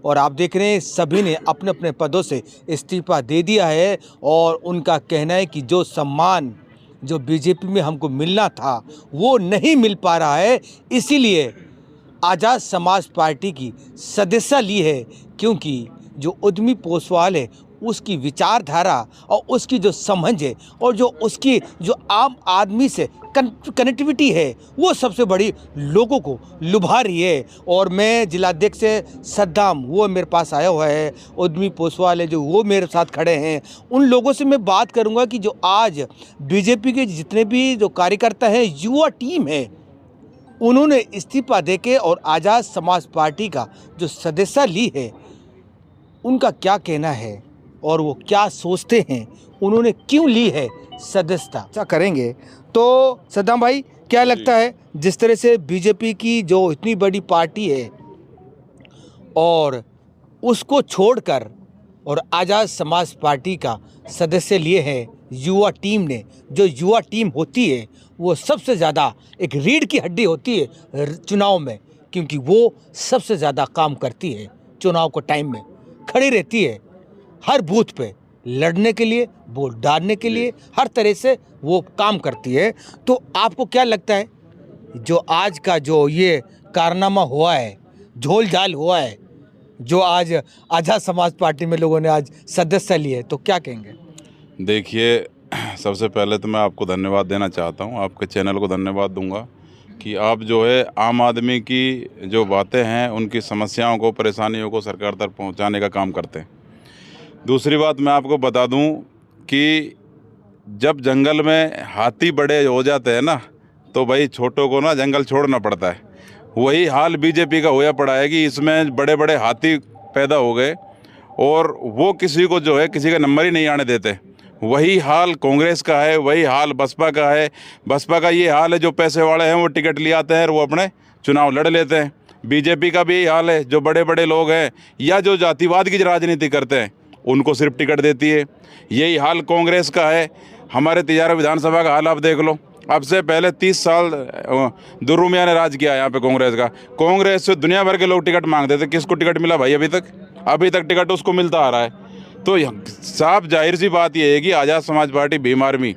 और आप देख रहे हैं सभी ने अपने अपने पदों से इस्तीफा दे दिया है और उनका कहना है कि जो सम्मान जो बीजेपी में हमको मिलना था वो नहीं मिल पा रहा है, इसीलिए आज़ाद समाज पार्टी की सदस्यता ली है, क्योंकि जो उद्यमी पोसवाल है उसकी विचारधारा और उसकी जो समझ है और जो उसकी जो आम आदमी से कनेक्टिविटी है वो सबसे बड़ी लोगों को लुभा रही है। और मैं जिलाध्यक्ष सद्दाम वो मेरे पास आया हुआ है, उद्यमी पोसवाल है जो वो मेरे साथ खड़े हैं, उन लोगों से मैं बात करूंगा कि जो आज बीजेपी के जितने भी जो कार्यकर्ता हैं, युवा टीम है, उन्होंने इस्तीफा देके और आज़ाद समाज पार्टी का जो सदस्यता ली है उनका क्या कहना है और वो क्या सोचते हैं, उन्होंने क्यों ली है सदस्यता, ऐसा करेंगे। तो सद्दाम भाई, क्या लगता है जिस तरह से बीजेपी की जो इतनी बड़ी पार्टी है और उसको छोड़कर और आज़ाद समाज पार्टी का सदस्य लिए हैं युवा टीम ने, जो युवा टीम होती है वो सबसे ज़्यादा एक रीढ़ की हड्डी होती है चुनाव में, क्योंकि वो सबसे ज़्यादा काम करती है, चुनाव को टाइम में खड़ी रहती है, हर बूथ पे लड़ने के लिए, वोट डालने के लिए, हर तरह से वो काम करती है। तो आपको क्या लगता है जो आज का जो ये कारनामा हुआ है, झोल झाल हुआ है, जो आज आज़ाद समाज पार्टी में लोगों ने आज सदस्य लिए, तो क्या कहेंगे? देखिए, सबसे पहले तो मैं आपको धन्यवाद देना चाहता हूं, आपके चैनल को धन्यवाद दूंगा कि आप जो है आम आदमी की जो बातें हैं, उनकी समस्याओं को, परेशानियों को सरकार तक पहुंचाने का काम करते हैं। दूसरी बात मैं आपको बता दूं कि जब जंगल में हाथी बड़े हो जाते हैं ना, तो भाई छोटों को ना जंगल छोड़ना पड़ता है। वही हाल बीजेपी का होया पड़ा है कि इसमें बड़े बड़े हाथी पैदा हो गए और वो किसी को जो है किसी का नंबर ही नहीं आने देते। वही हाल कांग्रेस का है, वही हाल बसपा का है। बसपा का ये हाल है, जो पैसे वाले हैं वो टिकट ले आते हैं और वो अपने चुनाव लड़ लेते हैं। बीजेपी का भी यही हाल है, जो बड़े बड़े लोग हैं या जो जातिवाद की राजनीति करते हैं उनको सिर्फ टिकट देती है। यही हाल कांग्रेस का है। हमारे तिजारा विधानसभा का हाल आप देख लो, अब से पहले 30 साल दुर्रू मियां ने राज किया यहाँ पे कांग्रेस का। कांग्रेस से दुनिया भर के लोग टिकट मांगते थे, किसको टिकट मिला भाई? अभी तक टिकट उसको मिलता आ रहा है। तो साफ जाहिर सी बात यह है कि आज़ाद समाज पार्टी भीम आर्मी,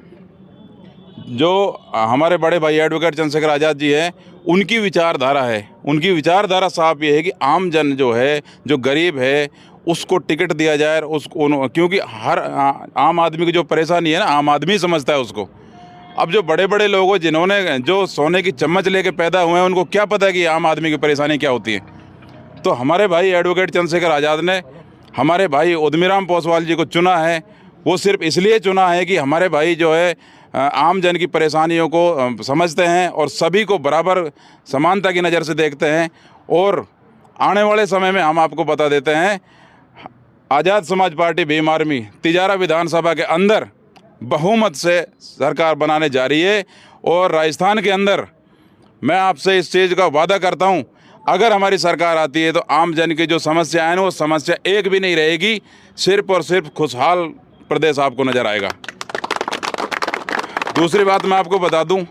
जो हमारे बड़े भाई एडवोकेट चंद्रशेखर आज़ाद जी हैं, उनकी विचारधारा है। उनकी विचारधारा साफ ये है कि आम जन जो है, जो गरीब है, उसको टिकट दिया जाए। उसको, क्योंकि हर आम आदमी की जो परेशानी है ना, आम आदमी समझता है उसको। अब जो बड़े बड़े लोग हैं जिन्होंने जो सोने की चम्मच लेके पैदा हुए हैं, उनको क्या पता है कि आम आदमी की परेशानी क्या होती है। तो हमारे भाई एडवोकेट चंद्रशेखर आज़ाद ने हमारे भाई उद्यमीराम पोसवाल जी को चुना है। वो सिर्फ इसलिए चुना है कि हमारे भाई जो है आम जन की परेशानियों को समझते हैं और सभी को बराबर समानता की नज़र से देखते हैं। और आने वाले समय में हम आपको बता देते हैं, आज़ाद समाज पार्टी भीम आर्मी तिजारा विधानसभा के अंदर बहुमत से सरकार बनाने जा रही है। और राजस्थान के अंदर मैं आपसे इस चीज़ का वादा करता हूं, अगर हमारी सरकार आती है तो आम जन की जो समस्या है वो समस्या एक भी नहीं रहेगी, सिर्फ और सिर्फ खुशहाल प्रदेश आपको नज़र आएगा। दूसरी बात मैं आपको बता दूं,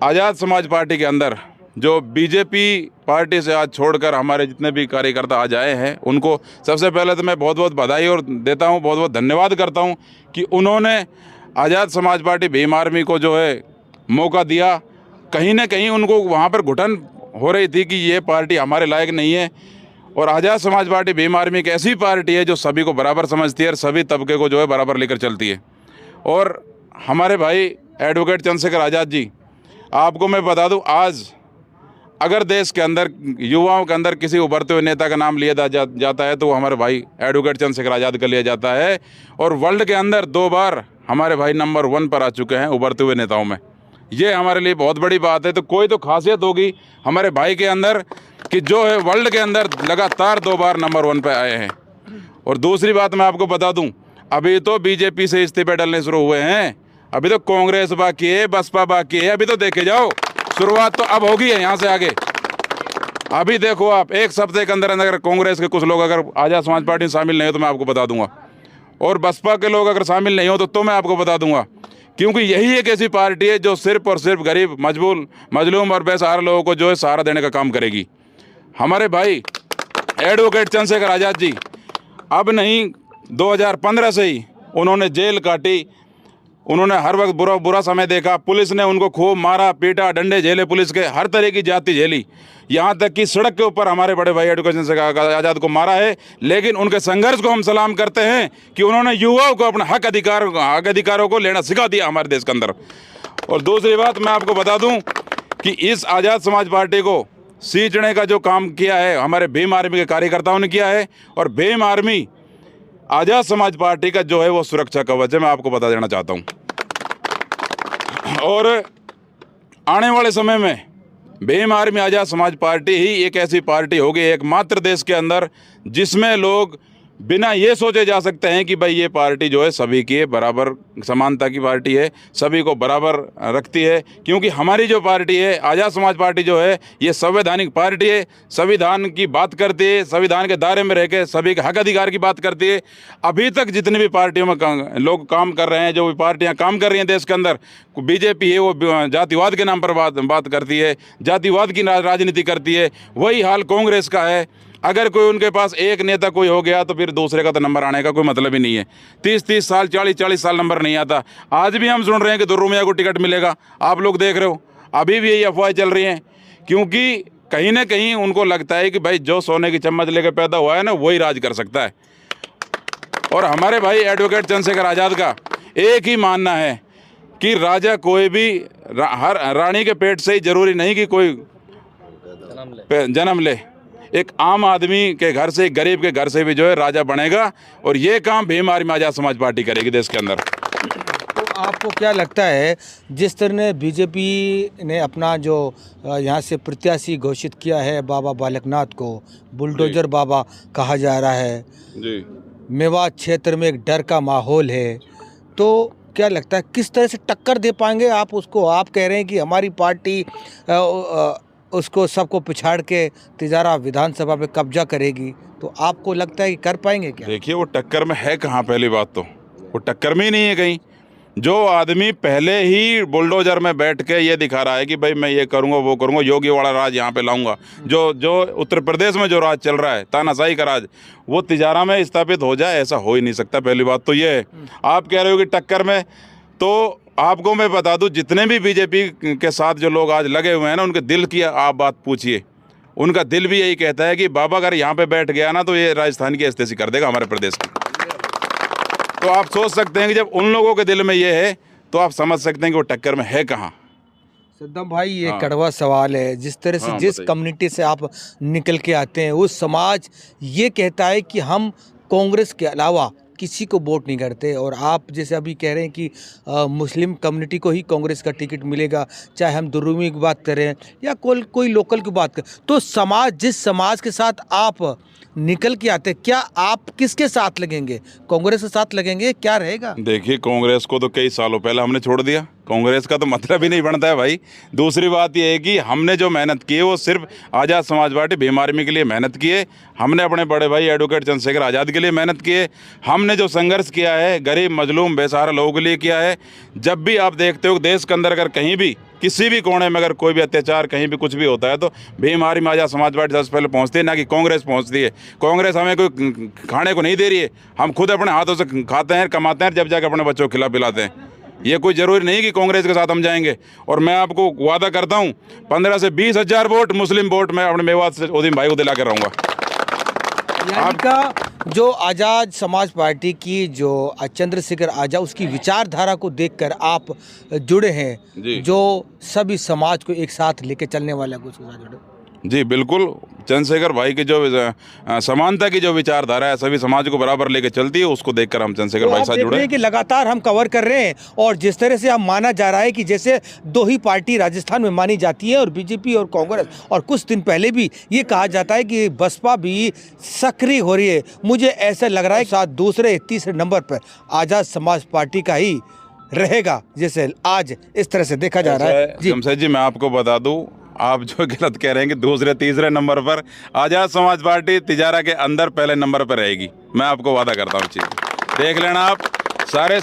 आज़ाद समाज पार्टी के अंदर जो बीजेपी पार्टी से आज छोड़कर हमारे जितने भी कार्यकर्ता आज आए हैं, उनको सबसे पहले तो मैं बहुत बहुत बधाई और देता हूं, बहुत बहुत धन्यवाद करता हूं कि उन्होंने आज़ाद समाज पार्टी भीम आर्मी को जो है मौका दिया। कहीं ना कहीं उनको वहां पर घुटन हो रही थी कि ये पार्टी हमारे लायक नहीं है। और आज़ाद समाज पार्टी भीम आर्मी एक ऐसी पार्टी है जो सभी को बराबर समझती है और सभी तबके को जो है बराबर लेकर चलती है। और हमारे भाई एडवोकेट चंद्रशेखर आज़ाद जी, आपको मैं बता दूं, आज अगर देश के अंदर युवाओं के अंदर किसी उभरते हुए नेता का नाम लिया जाता है तो वो हमारे भाई एडवोकेट चंद्रशेखर आज़ाद का लिया जाता है। और वर्ल्ड के अंदर 2 बार हमारे भाई नंबर 1 पर आ चुके हैं उभरते हुए नेताओं में। ये हमारे लिए बहुत बड़ी बात है। तो कोई तो खासियत होगी हमारे भाई के अंदर कि जो है वर्ल्ड के अंदर लगातार 2 बार नंबर 1 पर आए हैं। और दूसरी बात मैं आपको बता दूं, अभी तो बीजेपी से इस्तीफे डलने शुरू हुए हैं, अभी तो कांग्रेस बाकी है, बसपा बाकी है। अभी तो देखे जाओ, शुरुआत तो अब होगी है यहाँ से आगे। अभी देखो आप, एक सप्ताह के अंदर अगर कांग्रेस के कुछ लोग अगर आज़ाद समाज पार्टी में शामिल नहीं हो तो मैं आपको बता दूंगा, और बसपा के लोग अगर शामिल नहीं हो तो मैं आपको बता दूंगा। क्योंकि यही एक ऐसी पार्टी है जो सिर्फ और सिर्फ गरीब, मजलूम और बेसहारा लोगों को जो है सहारा देने का काम करेगी। हमारे भाई एडवोकेट चंद्रशेखर आज़ाद जी अब नहीं, 2015 से ही उन्होंने जेल काटी, उन्होंने हर वक्त बुरा समय देखा। पुलिस ने उनको खूब मारा पीटा, डंडे झेले, पुलिस के हर तरह की जाति झेली, यहाँ तक कि सड़क के ऊपर हमारे बड़े भाई एडवोकेट चंद्रशेखर आज़ाद को मारा है। लेकिन उनके संघर्ष को हम सलाम करते हैं कि उन्होंने युवाओं को अपने हक अधिकारों को लेना सिखा दिया हमारे देश के अंदर। और दूसरी बात मैं आपको बता दूं कि इस आज़ाद समाज पार्टी को सींचने का जो काम किया है हमारे भीम आर्मी के कार्यकर्ताओं ने किया है, और भीम आर्मी आज़ाद समाज पार्टी का जो है वो सुरक्षा कवच है, मैं आपको बता देना चाहता हूँ। और आने वाले समय में भीम आर्मी आज़ाद समाज पार्टी ही एक ऐसी पार्टी होगी एकमात्र देश के अंदर जिसमें लोग बिना ये सोचे जा सकते हैं कि भाई ये पार्टी जो है सभी की है, बराबर समानता की पार्टी है, सभी को बराबर रखती है। क्योंकि हमारी जो पार्टी है आज़ाद समाज पार्टी जो है ये संवैधानिक पार्टी है, संविधान की बात करती है, संविधान के दायरे में रह के सभी के हक अधिकार की बात करती है। अभी तक जितनी भी पार्टियों में लोग काम कर रहे हैं, जो भी पार्टियाँ काम कर रही हैं देश के अंदर, बीजेपी है वो जातिवाद के नाम पर बात करती है, जातिवाद की राजनीति करती है। वही हाल कांग्रेस का है। अगर कोई उनके पास एक नेता कोई हो गया तो फिर दूसरे का तो नंबर आने का कोई मतलब ही नहीं है। 30-30 साल 40-40 साल नंबर नहीं आता। आज भी हम सुन रहे हैं कि दुर्रू मियां को टिकट मिलेगा, आप लोग देख रहे हो, अभी भी यही अफवाहें चल रही हैं। क्योंकि कहीं ना कहीं उनको लगता है कि भाई जो सोने की चम्मच लेकर पैदा हुआ है ना वही राज कर सकता है। और हमारे भाई एडवोकेट चंद्रशेखर आज़ाद का एक ही मानना है कि राजा कोई भी हर रानी के पेट से ही जरूरी नहीं कि कोई जन्म ले, एक आम आदमी के घर से, गरीब के घर से भी जो है राजा बनेगा। और ये काम भीम आर्मी आज़ाद समाज पार्टी करेगी देश के अंदर। तो आपको क्या लगता है जिस तरह बीजेपी ने अपना जो यहाँ से प्रत्याशी घोषित किया है बाबा बालकनाथ को बुलडोजर बाबा कहा जा रहा है जी, मेवात क्षेत्र में एक डर का माहौल है, तो क्या लगता है किस तरह से टक्कर दे पाएंगे आप उसको? आप कह रहे हैं कि हमारी पार्टी उसको सबको पिछाड़ के तिजारा विधानसभा पे कब्जा करेगी, तो आपको लगता है कि कर पाएंगे क्या? देखिए वो टक्कर में है कहाँ, पहली बात तो वो टक्कर में ही नहीं है कहीं। जो आदमी पहले ही बुलडोजर में बैठ के ये दिखा रहा है कि भाई मैं ये करूँगा वो करूँगा, योगी वाला राज यहाँ पे लाऊंगा, जो उत्तर प्रदेश में जो राज चल रहा है तानाशाही का राज, वो तिजारा में स्थापित हो जाए, ऐसा हो ही नहीं सकता। पहली बात तो ये है। आप कह रहे हो कि टक्कर में, तो आपको मैं बता दूं जितने भी बीजेपी के साथ जो लोग आज लगे हुए हैं ना, उनके दिल की आप बात पूछिए, उनका दिल भी यही कहता है कि बाबा अगर यहाँ पे बैठ गया ना तो ये राजस्थान की स्थिति कर देगा हमारे प्रदेश की। तो आप सोच सकते हैं कि जब उन लोगों के दिल में ये है तो आप समझ सकते हैं कि वो टक्कर में है कहाँ। सद्दाम भाई ये कड़वा सवाल है, जिस तरह से जिस कम्युनिटी से आप निकल के आते हैं उस समाज ये कहता है कि हम कांग्रेस के अलावा किसी को वोट नहीं करते, और आप जैसे अभी कह रहे हैं कि मुस्लिम कम्युनिटी को ही कांग्रेस का टिकट मिलेगा, चाहे हम दुर्रुमी की बात करें या कोई लोकल की बात करें। तो समाज, जिस समाज के साथ आप निकल के आते, क्या आप किसके साथ लगेंगे? कांग्रेस के साथ लगेंगे, क्या रहेगा? देखिए कांग्रेस को तो कई सालों पहले हमने छोड़ दिया, कांग्रेस का तो मतलब ही नहीं बनता है भाई। दूसरी बात यह है कि हमने जो मेहनत की है वो सिर्फ आज़ाद समाज पार्टी भीम आर्मी के लिए मेहनत की है। हमने अपने बड़े भाई एडवोकेट चंद्रशेखर आज़ाद के लिए मेहनत की है। हमने जो संघर्ष किया है गरीब मजलूम बेसहारा लोगों के लिए किया है। जब भी आप देखते हो देश के अंदर अगर कहीं भी किसी भी कोने में अगर कोई भी अत्याचार कहीं भी कुछ भी होता है तो भीम आर्मी आज़ाद समाज पार्टी सबसे पहले पहुंचती है, ना कि कांग्रेस पहुंचती है। कांग्रेस हमें कोई खाने को नहीं दे रही है, हम खुद अपने हाथों से खाते हैं, कमाते हैं, जब जाकर अपने बच्चों को खिला पिलाते हैं। ये कोई ज़रूरी नहीं कि कांग्रेस के साथ हम जाएंगे। और मैं आपको वादा करता हूँ 15 से 20 हज़ार वोट मुस्लिम वोट मैं अपने मेवात से उदीम भाई को दिला कर रहूँगा। आपका जो आज़ाद समाज पार्टी की जो चंद्रशेखर आज़ाद, उसकी विचारधारा को देखकर आप जुड़े हैं, जो सभी समाज को एक साथ लेके चलने वाला कुछ जुड़े? जी बिल्कुल, चंद्रशेखर भाई की जो समानता की जो विचारधारा है सभी समाज को बराबर लेके चलती है, उसको देखकर हम चंद्रशेखर भाई साथ जुड़े हैं। जमशेद जी मैं आपको बता दूं, आप जो गलत कह रहे हैं कि दूसरे तीसरे नंबर पर, आज़ाद समाज पार्टी तिजारा के अंदर पहले नंबर पर रहेगी। मैं आपको वादा करता हूँ, चीज़ देख लेना आप। सारे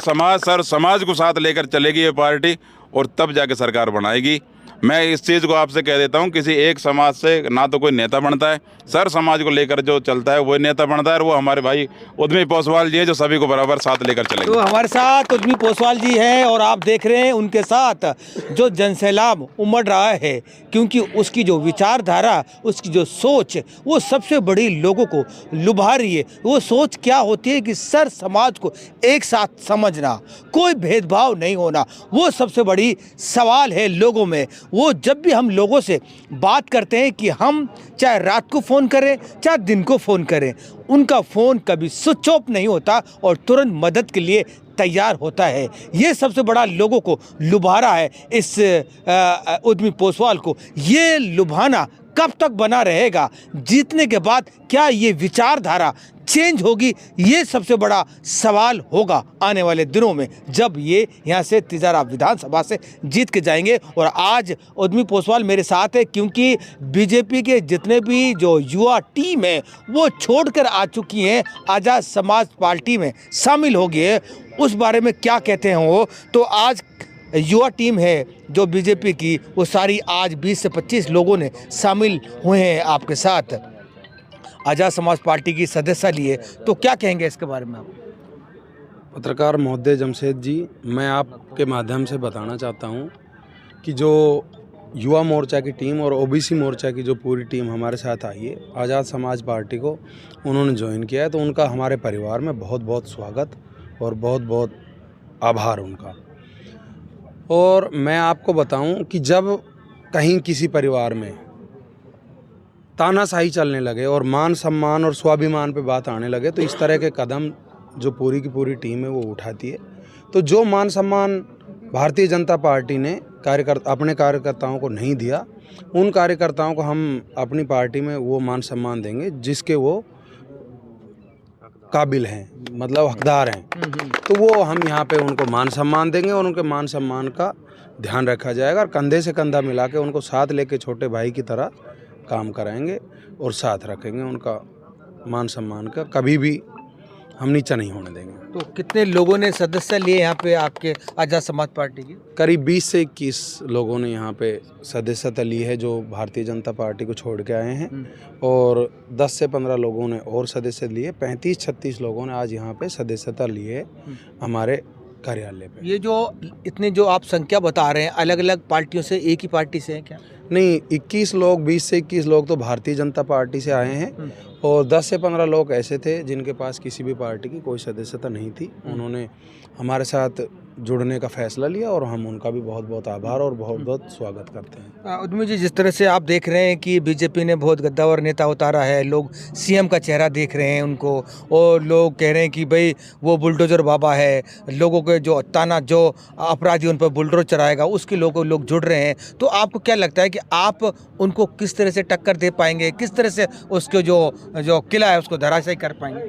समाज को साथ लेकर चलेगी ये पार्टी, और तब जाके सरकार बनाएगी। मैं इस चीज़ को आपसे कह देता हूँ, किसी एक समाज से ना तो कोई नेता बनता है, सर समाज को लेकर जो चलता है वो नेता बनता है, और वो हमारे भाई उद्यमी पोसवाल जी है जो सभी को बराबर साथ लेकर चलेंगे। तो हमारे साथ उद्यमी पोसवाल जी हैं और आप देख रहे हैं उनके साथ जो जनसैलाब उमड़ रहा है, क्योंकि उसकी जो विचारधारा, उसकी जो सोच, वो सबसे बड़ी लोगों को लुभा रही है। वो सोच क्या होती है कि सर समाज को एक साथ समझना, कोई भेदभाव नहीं होना, वो सबसे बड़ी सवाल है लोगों में। वो जब भी हम लोगों से बात करते हैं कि हम चाहे रात को फ़ोन करें चाहे दिन को फ़ोन करें, उनका फ़ोन कभी स्विच ऑफ नहीं होता और तुरंत मदद के लिए तैयार होता है। ये सबसे बड़ा लोगों को लुभा रहा है इस उद्यमी पोसवाल को। ये लुभाना कब तक बना रहेगा? जीतने के बाद क्या ये विचारधारा चेंज होगी? ये सबसे बड़ा सवाल होगा आने वाले दिनों में, जब ये यहाँ से तिजारा विधानसभा से जीत के जाएंगे। और आज उद्यमी पोसवाल मेरे साथ है, क्योंकि बीजेपी के जितने भी जो युवा टीम है वो छोड़कर आ चुकी हैं, आज़ाद समाज पार्टी में शामिल हो गई है। उस बारे में क्या कहते हैं वो, तो आज युवा टीम है जो बीजेपी की, वो सारी आज 20 से 25 लोगों ने शामिल हुए हैं आपके साथ, आज़ाद समाज पार्टी की सदस्य लिए। तो क्या कहेंगे इसके बारे में आप? पत्रकार महोदय जमशेद जी, मैं आपके माध्यम से बताना चाहता हूं कि जो युवा मोर्चा की टीम और ओबीसी मोर्चा की जो पूरी टीम हमारे साथ आई है, आज़ाद समाज पार्टी को उन्होंने ज्वाइन किया है, तो उनका हमारे परिवार में बहुत बहुत स्वागत और बहुत बहुत आभार उनका। और मैं आपको बताऊं कि जब कहीं किसी परिवार में तानाशाही चलने लगे और मान सम्मान और स्वाभिमान पे बात आने लगे, तो इस तरह के कदम जो पूरी की पूरी टीम है वो उठाती है। तो जो मान सम्मान भारतीय जनता पार्टी ने अपने कार्यकर्ताओं को नहीं दिया, उन कार्यकर्ताओं को हम अपनी पार्टी में वो मान सम्मान देंगे जिसके वो काबिल हैं, मतलब हकदार हैं। तो वो हम यहाँ पे उनको मान सम्मान देंगे और उनके मान सम्मान का ध्यान रखा जाएगा और कंधे से कंधा मिला के उनको साथ लेके छोटे भाई की तरह काम कराएंगे और साथ रखेंगे। उनका मान सम्मान का कभी भी हम नीचा नहीं होने देंगे। तो कितने लोगों ने सदस्य लिए यहाँ पे आपके आज़ाद समाज पार्टी की? करीब 20 से 21 लोगों ने यहाँ पे सदस्यता ली है जो भारतीय जनता पार्टी को छोड़ के आए हैं, और 10 से 15 लोगों ने और सदस्य लिए। 35-36 लोगों ने आज यहाँ पे सदस्यता ली है हमारे कार्यालय पे। ये जो इतने जो आप संख्या बता रहे हैं, अलग अलग पार्टियों से, एक ही पार्टी से हैं क्या? नहीं, 21 लोग, 20 से 21 लोग तो भारतीय जनता पार्टी से आए हैं और 10 से 15 लोग ऐसे थे जिनके पास किसी भी पार्टी की कोई सदस्यता नहीं थी। उन्होंने हमारे साथ जुड़ने का फैसला लिया और हम उनका भी बहुत बहुत आभार और बहुत बहुत स्वागत करते हैं। उद्यमी जी, जिस तरह से आप देख रहे हैं कि बीजेपी ने बहुत गद्दावर नेता उतारा है, लोग सीएम का चेहरा देख रहे हैं उनको, और लोग कह रहे हैं कि भाई वो बुलडोजर बाबा है, लोगों के जो ताना जो अपराधी उन पर बुलडोजर चलाएगा उसके लोग जुड़ रहे हैं। तो आपको क्या लगता है कि आप उनको किस तरह से टक्कर दे पाएंगे, किस तरह से उसके जो किला है उसको धराशायी कर पाएंगे?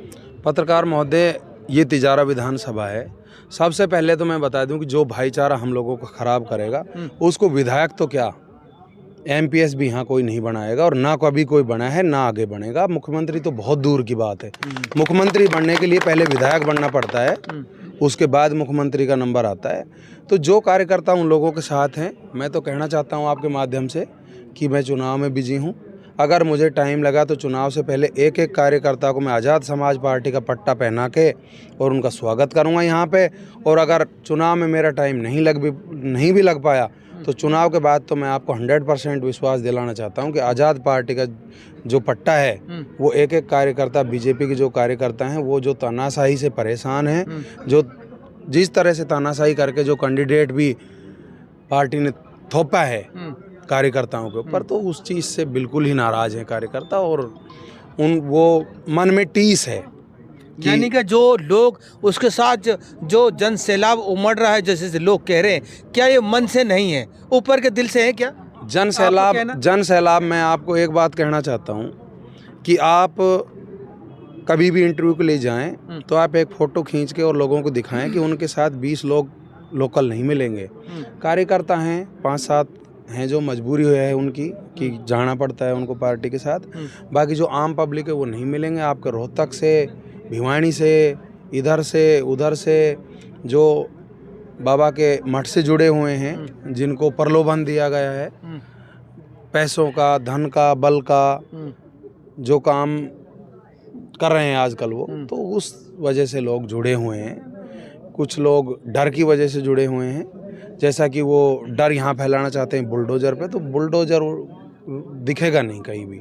पत्रकार महोदय, ये तिजारा विधानसभा है। सबसे पहले तो मैं बता दूं कि जो भाईचारा हम लोगों को ख़राब करेगा उसको विधायक तो क्या, एमपीएस भी यहाँ कोई नहीं बनाएगा और ना कभी कोई बना है ना आगे बनेगा। मुख्यमंत्री तो बहुत दूर की बात है। मुख्यमंत्री बनने के लिए पहले विधायक बनना पड़ता है, उसके बाद मुख्यमंत्री का नंबर आता है। तो जो कार्यकर्ता उन लोगों के साथ हैं, मैं तो कहना चाहता हूँ आपके माध्यम से कि मैं चुनाव में बिजी हूँ। अगर मुझे टाइम लगा तो चुनाव से पहले एक एक कार्यकर्ता को मैं आज़ाद समाज पार्टी का पट्टा पहना के और उनका स्वागत करूंगा यहाँ पे। और अगर चुनाव में मेरा टाइम नहीं भी लग पाया तो चुनाव के बाद तो मैं आपको 100% विश्वास दिलाना चाहता हूँ कि आज़ाद पार्टी का जो पट्टा है वो एक एक कार्यकर्ता, बीजेपी के जो कार्यकर्ता हैं वो जो तानाशाही से परेशान हैं, जो जिस तरह से तानाशाही करके जो कैंडिडेट भी पार्टी ने थोपा है कार्यकर्ताओं के ऊपर, तो उस चीज़ से बिल्कुल ही नाराज़ हैं कार्यकर्ता और वो मन में टीस है। यानी कि जो लोग उसके साथ जो जन सैलाब उमड़ रहा है, जैसे लोग कह रहे हैं, क्या ये मन से नहीं है, ऊपर के दिल से है क्या? जन सैलाब मैं आपको एक बात कहना चाहता हूँ कि आप कभी भी इंटरव्यू के लिए जाएं तो आप एक फ़ोटो खींच के और लोगों को दिखाएं कि उनके साथ 20 लोग लोकल नहीं मिलेंगे। कार्यकर्ता हैं 5-7 हैं जो मजबूरी है उनकी कि जाना पड़ता है उनको पार्टी के साथ। बाकी जो आम पब्लिक है वो नहीं मिलेंगे। आपके रोहतक से, भिवानी से, इधर से उधर से जो बाबा के मठ से जुड़े हुए हैं, जिनको प्रलोभन दिया गया है, पैसों का, धन का, बल का, जो काम कर रहे हैं आजकल वो, तो उस वजह से लोग जुड़े हुए हैं। कुछ लोग डर की वजह से जुड़े हुए हैं, जैसा कि वो डर यहाँ फैलाना चाहते हैं बुलडोज़र पे, तो बुलडोज़र दिखेगा नहीं कहीं भी।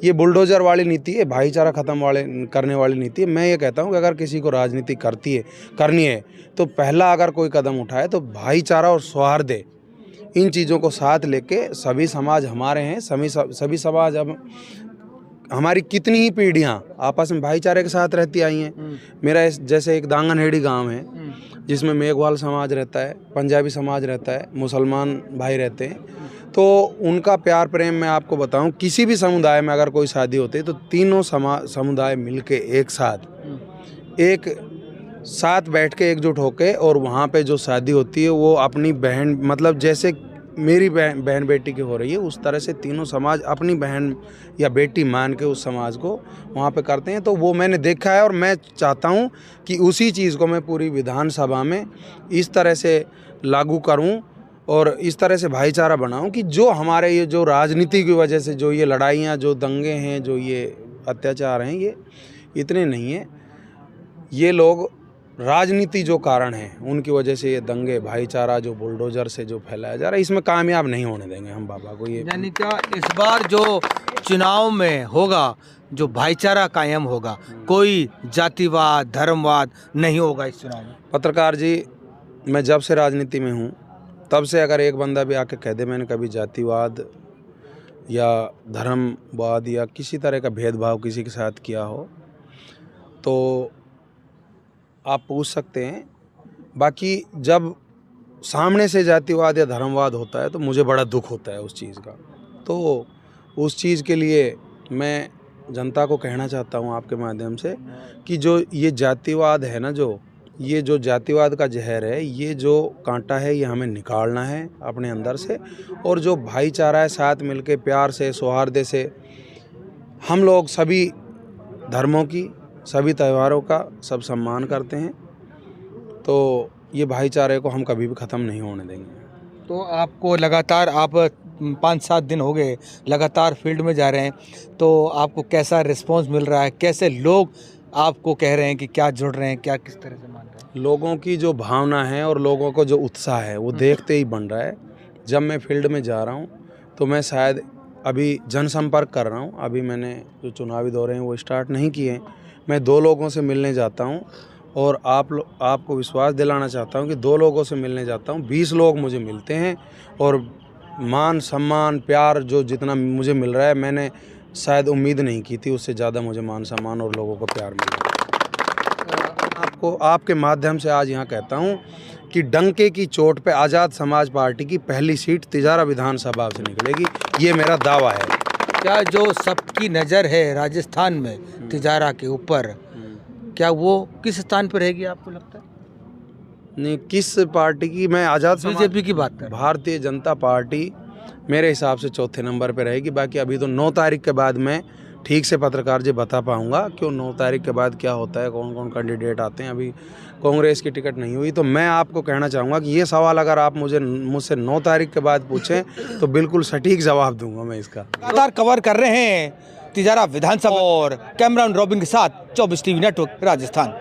ये बुलडोज़र वाली नीति है, भाईचारा ख़त्म करने वाली नीति है। मैं ये कहता हूँ कि अगर किसी को राजनीति करनी है तो पहला अगर कोई कदम उठाए तो भाईचारा और सौहार्द, इन चीज़ों को साथ लेके, सभी समाज हमारे हैं, सभी समाज, अब हमारी कितनी ही पीढ़ियाँ आपस में भाईचारे के साथ रहती आई हैं। मेरा जैसे एक दांगनहेड़ी गांव है जिसमें मेघवाल समाज रहता है, पंजाबी समाज रहता है, मुसलमान भाई रहते हैं, तो उनका प्यार प्रेम मैं आपको बताऊं, किसी भी समुदाय में अगर कोई शादी होती है तो तीनों समुदाय मिलके एक साथ बैठ के एकजुट होके, और वहाँ पे जो शादी होती है वो अपनी बहन, मतलब जैसे मेरी बहन बेटी की हो रही है, उस तरह से तीनों समाज अपनी बहन या बेटी मान के उस समाज को वहाँ पे करते हैं। तो वो मैंने देखा है, और मैं चाहता हूँ कि उसी चीज़ को मैं पूरी विधानसभा में इस तरह से लागू करूँ और इस तरह से भाईचारा बनाऊँ कि जो हमारे ये जो राजनीति की वजह से जो ये लड़ाइयाँ, जो दंगे हैं, जो ये अत्याचार हैं, ये इतने नहीं हैं। ये लोग राजनीति जो कारण है उनकी वजह से ये दंगे, भाईचारा जो बुलडोज़र से जो फैलाया जा रहा है, इसमें कामयाब नहीं होने देंगे हम बाबा को। ये यानी क्या इस बार जो चुनाव में होगा, जो भाईचारा कायम होगा, कोई जातिवाद, धर्मवाद नहीं होगा इस चुनाव में? पत्रकार जी, मैं जब से राजनीति में हूँ तब से अगर एक बंदा भी आके कह दे मैंने कभी जातिवाद या धर्मवाद या किसी तरह का भेदभाव किसी के साथ किया हो तो आप पूछ सकते हैं। बाकी जब सामने से जातिवाद या धर्मवाद होता है तो मुझे बड़ा दुख होता है उस चीज़ का। तो उस चीज़ के लिए मैं जनता को कहना चाहता हूँ आपके माध्यम से कि जो ये जातिवाद है ना, जो ये जो जातिवाद का जहर है, ये जो कांटा है, ये हमें निकालना है अपने अंदर से। और जो भाईचारा है, साथ मिलके प्यार से, सौहार्द से हम लोग सभी धर्मों की, सभी त्योहारों का सब सम्मान करते हैं, तो ये भाईचारे को हम कभी भी ख़त्म नहीं होने देंगे। तो आपको लगातार, आप 5-7 दिन हो गए लगातार फील्ड में जा रहे हैं, तो आपको कैसा रिस्पांस मिल रहा है? कैसे लोग आपको कह रहे हैं कि क्या जुड़ रहे हैं, क्या किस तरह से मान रहे हैं? लोगों की जो भावना है और लोगों को जो उत्साह है वो देखते ही बन रहा है। जब मैं फील्ड में जा रहा हूँ तो मैं शायद अभी जनसंपर्क कर रहा हूँ, अभी मैंने जो चुनावी दौरे हैं वो स्टार्ट नहीं किए हैं। मैं 2 लोगों से मिलने जाता हूँ और आपको विश्वास दिलाना चाहता हूँ कि 2 लोगों से मिलने जाता हूँ, 20 लोग मुझे मिलते हैं, और मान सम्मान प्यार जो जितना मुझे मिल रहा है, मैंने शायद उम्मीद नहीं की थी, उससे ज़्यादा मुझे मान सम्मान और लोगों को प्यार मिल रहा है। आपको आपके माध्यम से आज यहाँ कहता हूँ कि डंके की चोट पे आज़ाद समाज पार्टी की पहली सीट तिजारा विधानसभा से निकलेगी, ये मेरा दावा है। क्या जो सबकी नज़र है राजस्थान में तिजारा के ऊपर, क्या वो किस स्थान पर रहेगी आपको लगता है? नहीं, किस पार्टी की? मैं आज़ाद समाज, बीजेपी की बात कर रहा हूं। भारतीय जनता पार्टी मेरे हिसाब से चौथे नंबर पे रहेगी। बाकी अभी तो 9 तारीख के बाद मैं ठीक से पत्रकार जी बता पाऊंगा क्यों 9 तारीख के बाद क्या होता है, कौन कौन कैंडिडेट आते हैं। अभी कांग्रेस की टिकट नहीं हुई, तो मैं आपको कहना चाहूँगा कि ये सवाल अगर आप मुझसे 9 तारीख के बाद पूछें तो बिल्कुल सटीक जवाब दूंगा मैं इसका। लगातार कवर कर रहे हैं तिजारा विधानसभा, और कैमरामैन रॉबिन के साथ 24 टीवी नेटवर्क राजस्थान।